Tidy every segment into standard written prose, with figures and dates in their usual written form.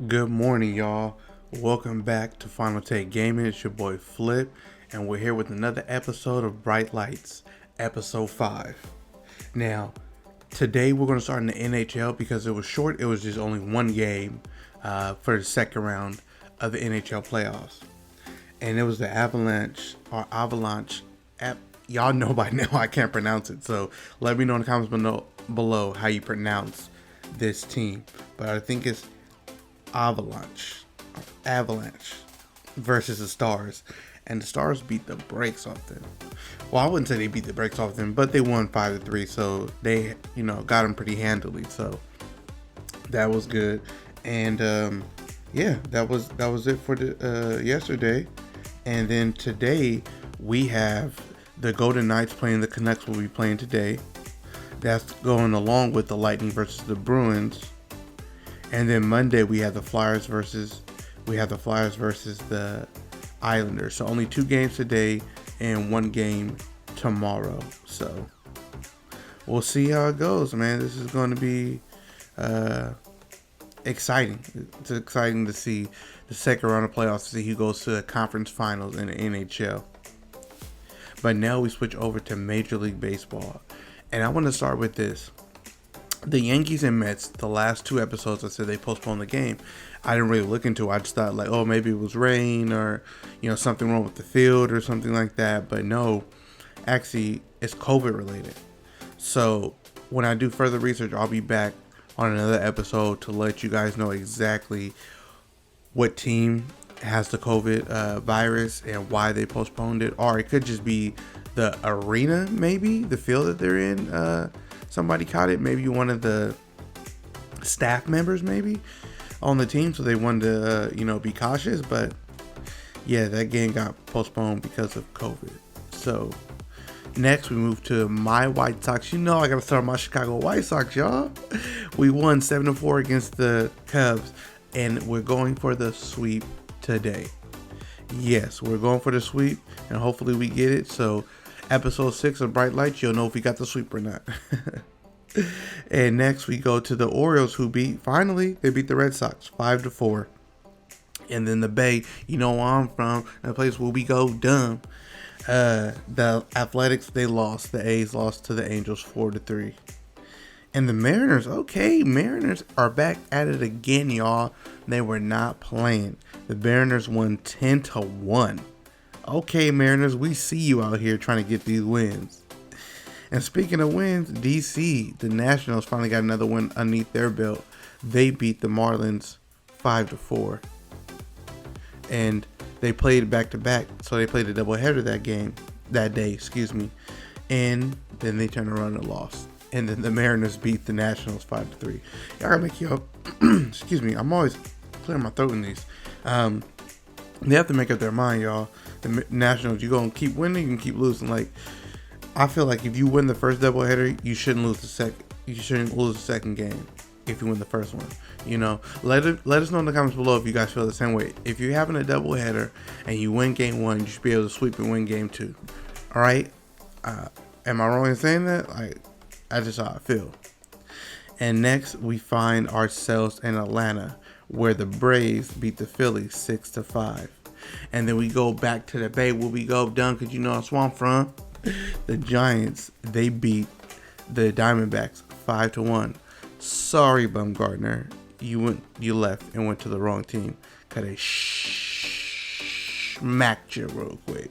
Good morning, y'all. Welcome back to Final Take Gaming. It's your boy Flip, and we're here with another episode of Bright Lights, episode 5. Now, today we're going to start in the NHL because it was short. It was just only one game for the second round of the NHL Playoffs. And it was the Avalanche. Y'all know by now I can't pronounce it, so let me know in the comments below how you pronounce this team. But I think it's Avalanche versus the Stars, and the Stars beat the brakes off them. Well, I wouldn't say they beat the brakes off them, but they won 5-3, so they got them pretty handily. So that was good, and yeah, that was it for the yesterday, and then today we have the Golden Knights playing the Canucks. Will be playing today. That's going along with the Lightning versus the Bruins. And then Monday we have the Flyers versus the Islanders. So only 2 games today and 1 game tomorrow. So we'll see how it goes, man. This is going to be exciting. It's exciting to see the second round of playoffs, to see who goes to the conference finals in the NHL. But now we switch over to Major League Baseball. And I want to start with this. The Yankees and Mets, the last 2 episodes, I said they postponed the game. I didn't really look into it. I just thought maybe it was rain or, something wrong with the field or something like that. But no, actually, it's COVID related. So when I do further research, I'll be back on another episode to let you guys know exactly what team has the COVID virus and why they postponed it. Or it could just be the arena, maybe, the field that they're in. Somebody caught it, maybe one of the staff members maybe on the team, so they wanted to be cautious. But yeah, that game got postponed because of COVID. So next we move to my White Sox. I gotta start my Chicago White Sox, y'all. We won 7-4 against the Cubs, and we're going for the sweep today. Yes, we're going for the sweep, and hopefully we get it. So episode 6 of Bright Lights, you'll know if we got the sweep or not. And next we go to the Orioles, who beat the Red Sox 5-4. And then the Bay, where I'm from, that place where we go dumb. The Athletics, they lost. The A's lost to the Angels 4-3. And the Mariners are back at it again, y'all. They were not playing. The Mariners won 10-1. Okay, Mariners, we see you out here trying to get these wins. And speaking of wins, DC, the Nationals, finally got another win underneath their belt. They beat the Marlins 5-4. And they played back-to-back, so they played a doubleheader that day. And then they turned around and lost. And then the Mariners beat the Nationals 5-3. Y'all gotta make y'all, excuse me, I'm always clearing my throat in these. They have to make up their mind, y'all. The Nationals, you gonna keep winning, you can keep losing. I feel like if you win the first doubleheader, you shouldn't lose the second. You shouldn't lose the second game if you win the first one. Let us know in the comments below if you guys feel the same way. If you're having a doubleheader and you win game 1, you should be able to sweep and win game 2. All right? Am I wrong in saying that? That's just how I feel. And next, we find ourselves in Atlanta, where the Braves beat the Phillies 6-5. And then we go back to the Bay where we go done, because that's where I'm from. The Giants, they beat the Diamondbacks 5-1. Sorry, Bumgarner, you left and went to the wrong team. Cause they smacked you real quick.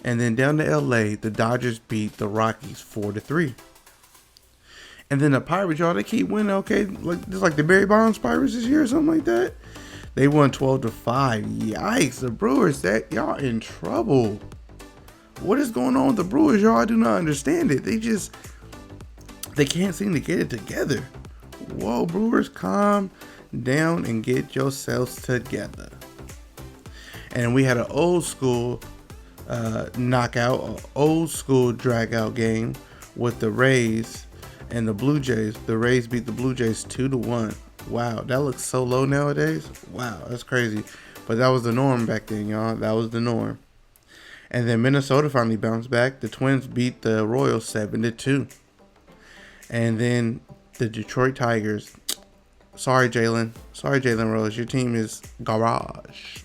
And then down to LA, the Dodgers beat the Rockies 4-3. And then the Pirates, y'all, they keep winning. Okay, just like the Barry Bonds Pirates this year or something like that. They won 12-5. Yikes, the Brewers, y'all in trouble. What is going on with the Brewers, y'all? I do not understand it. They can't seem to get it together. Whoa, Brewers, calm down and get yourselves together. And we had an old school knockout, an old school drag out game with the Rays and the Blue Jays. The Rays beat the Blue Jays 2-1. Wow, that looks so low nowadays. Wow, that's crazy. But that was the norm back then, y'all. That was the norm. And then Minnesota finally bounced back. The Twins beat the Royals 7-2. And then the Detroit Tigers Sorry, Jalen. Sorry, Jalen Rose. Your team is garage.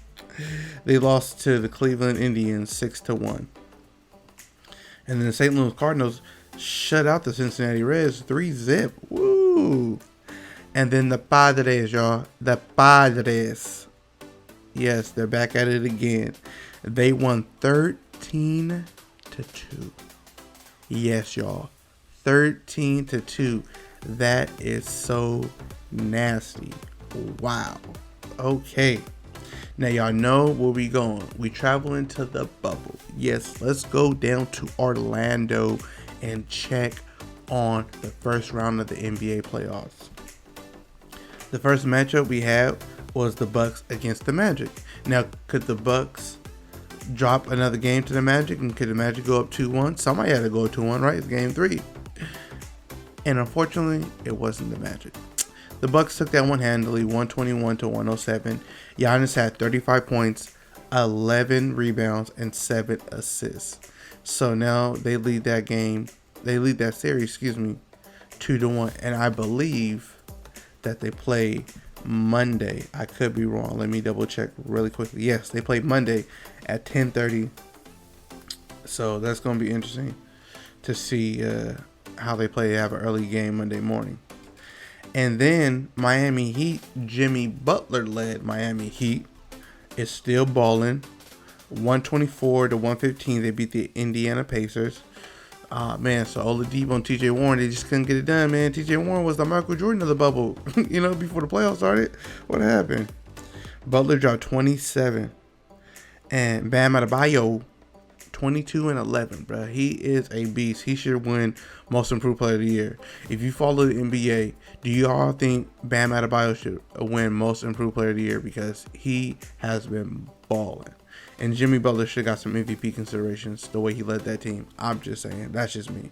They lost to the Cleveland Indians 6-1. And then the St. Louis Cardinals shut out the Cincinnati Reds 3-0. Woo! And then the Padres, y'all. The Padres. Yes, they're back at it again. They won 13-2. Yes, y'all. 13-2. That is so nasty. Wow. Okay. Now y'all know where we going. We traveling to the bubble. Yes, let's go down to Orlando and check on the first round of the NBA playoffs. The first matchup we had was the Bucks against the Magic. Now, could the Bucks drop another game to the Magic, and could the Magic go up 2-1? Somebody had to go 2-1, right? It's game 3. And unfortunately, it wasn't the Magic. The Bucks took that one handily, 121-107. Giannis had 35 points, 11 rebounds, and 7 assists. So now they lead that game. They lead that series, 2-1. And I believe that they play Monday. I could be wrong. Let me double check really quickly. Yes, they play Monday at 10:30. So that's going to be interesting to see how they play. They have an early game Monday morning. And then Miami Heat, Jimmy Butler led Miami Heat, is still balling. 124-115. They beat the Indiana Pacers. Man, so Oladipo and TJ Warren, they just couldn't get it done, man. TJ Warren was the Michael Jordan of the bubble, before the playoffs started. What happened? Butler dropped 27. And Bam Adebayo, 22 and 11, bro. He is a beast. He should win Most Improved Player of the Year. If you follow the NBA, do you all think Bam Adebayo should win Most Improved Player of the Year? Because he has been balling. And Jimmy Butler should have got some MVP considerations the way he led that team. I'm just saying. That's just me.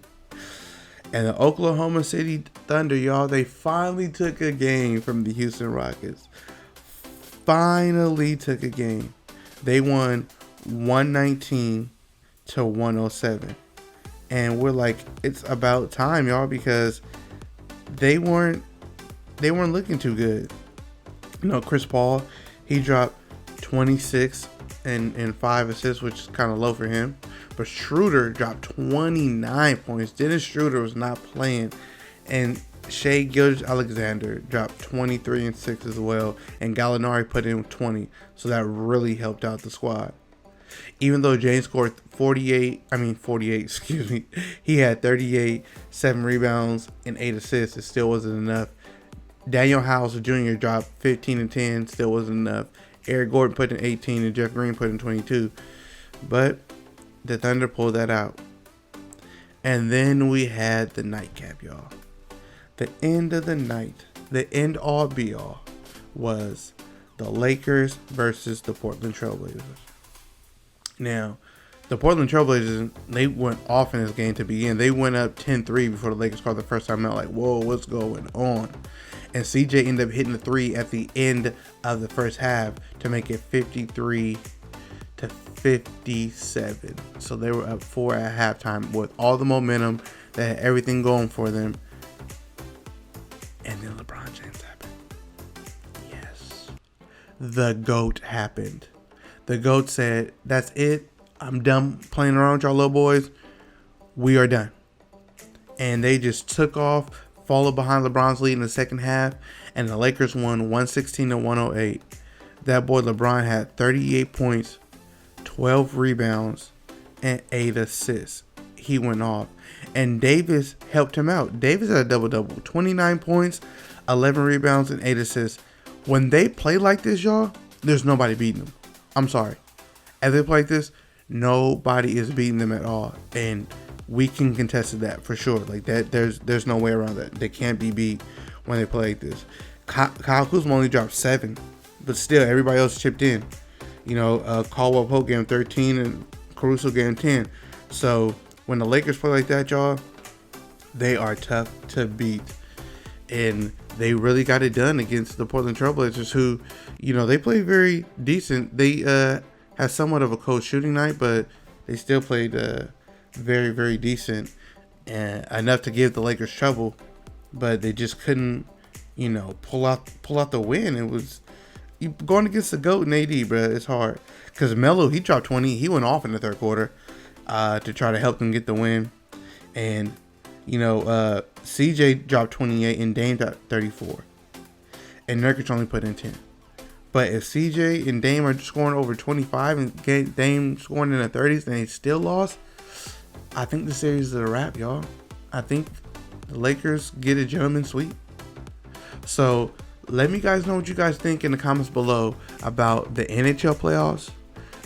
And the Oklahoma City Thunder, y'all, they finally took a game from the Houston Rockets. Finally took a game. They won 119-107. And we're like, it's about time, y'all, because they weren't looking too good. Chris Paul, he dropped 26 and 5 assists, which is kind of low for him. But Schroeder dropped 29 points. Dennis Schroeder was not playing. And Shai Gilgeous-Alexander dropped 23 and 6 as well. And Gallinari put in 20. So that really helped out the squad. Even though James scored 48, he had 38, 7 rebounds, and 8 assists. It still wasn't enough. Daniel House Jr. dropped 15 and 10, still wasn't enough. Eric Gordon put in 18 and Jeff Green put in 22. But the Thunder pulled that out. And then we had the nightcap, y'all. The end of the night, the end all be all, was the Lakers versus the Portland Trailblazers. Now, the Portland Trailblazers, they went off in this game to begin. They went up 10-3 before the Lakers scored the first time out. Like, whoa, what's going on? And CJ ended up hitting the 3 at the end of the first half to make it 53-57. So they were up 4 at halftime with all the momentum. They had everything going for them. And then LeBron James happened. Yes. The GOAT happened. The GOAT said, that's it. I'm done playing around with y'all little boys. We are done. And they just took off, followed behind LeBron's lead in the second half, and the Lakers won 116-108. That boy LeBron had 38 points, 12 rebounds, and 8 assists. He went off. And Davis helped him out. Davis had a double-double. 29 points, 11 rebounds, and 8 assists. When they play like this, y'all, there's nobody beating them. I'm sorry. As they play like this, nobody is beating them at all. And we can contest to that for sure. Like that, there's no way around that. They can't be beat when they play like this. Kyle Kuzma only dropped 7, but still everybody else chipped in. Caldwell Pope gave him 13 and Caruso gave him 10. So when the Lakers play like that, y'all, they are tough to beat. And they really got it done against the Portland Trailblazers, who, they play very decent. They had somewhat of a cold shooting night, but they still played very, very decent, and enough to give the Lakers trouble. But they just couldn't pull out the win. It was you going against the GOAT and AD, bro. It's hard because Melo, he dropped 20. He went off in the third quarter to try to help them get the win, and CJ dropped 28 and Dame got 34, and Nurkic only put in 10. But if CJ and Dame are scoring over 25 and Dame scoring in the 30s and they still lost, I think the series is a wrap, y'all. I think the Lakers get a gentleman's sweep. So let me guys know what you guys think in the comments below about the NHL playoffs,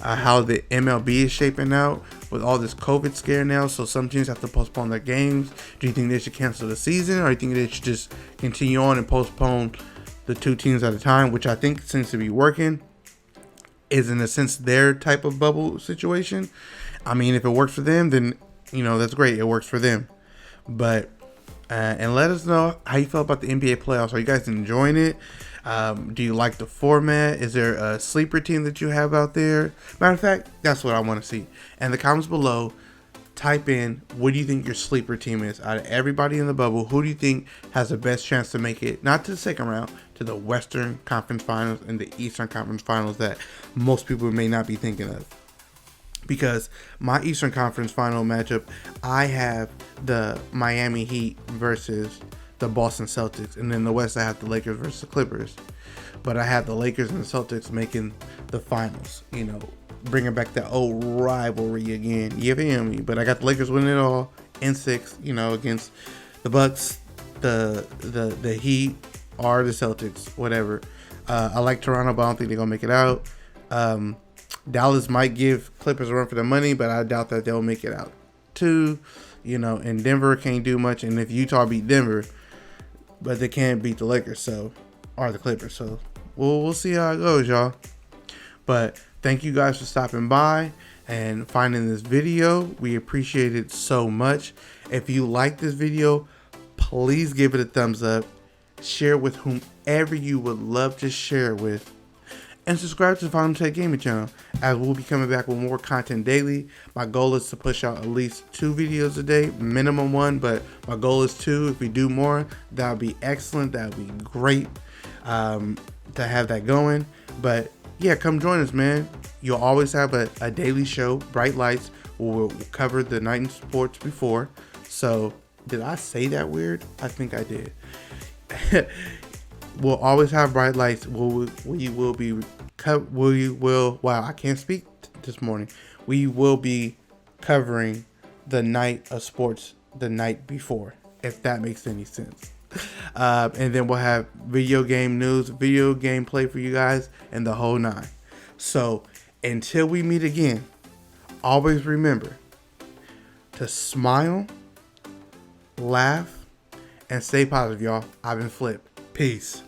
how the MLB is shaping out with all this COVID scare now. So some teams have to postpone their games. Do you think they should cancel the season, or do you think they should just continue on and postpone the 2 teams at a time, which I think seems to be working, is in a sense their type of bubble situation. I mean, if it works for them, then that's great. It works for them. But and let us know how you feel about the NBA playoffs. Are you guys enjoying it? Do you like the format? Is there a sleeper team that you have out there? Matter of fact, that's what I want to see. And the comments below, type in, what do you think your sleeper team is? Out of everybody in the bubble, who do you think has the best chance to make it, not to the second round, to the Western Conference Finals and the Eastern Conference Finals that most people may not be thinking of? Because my Eastern Conference Final matchup, I have the Miami Heat versus the Boston Celtics. And in the West, I have the Lakers versus the Clippers. But I have the Lakers and the Celtics making the finals, bringing back that old rivalry again. You feel me? But I got the Lakers winning it all in 6, against the Bucks, the Heat, or the Celtics, whatever. I like Toronto, but I don't think they're going to make it out. Dallas might give Clippers a run for their money, but I doubt that they'll make it out too. And Denver can't do much. And if Utah beat Denver, but they can't beat the Lakers, or the Clippers. So we'll see how it goes, y'all. But thank you guys for stopping by and finding this video. We appreciate it so much. If you like this video, please give it a thumbs up. Share it with whomever you would love to share it with. And subscribe to the Final Take Gaming channel, as we'll be coming back with more content daily. My goal is to push out at least 2 videos a day, minimum 1, but my goal is 2. If we do more, that would be excellent. That would be great to have that going. But yeah, come join us, man. You'll always have a daily show, Bright Lights. We'll cover the night in sports before. So did I say that weird? I think I did. We'll always have Bright Lights. Wow, I can't speak this morning. We will be covering the night of sports the night before, if that makes any sense. And then we'll have video game news, video game play for you guys, and the whole 9. So until we meet again, always remember to smile, laugh, and stay positive, y'all. I've been Flip. Peace.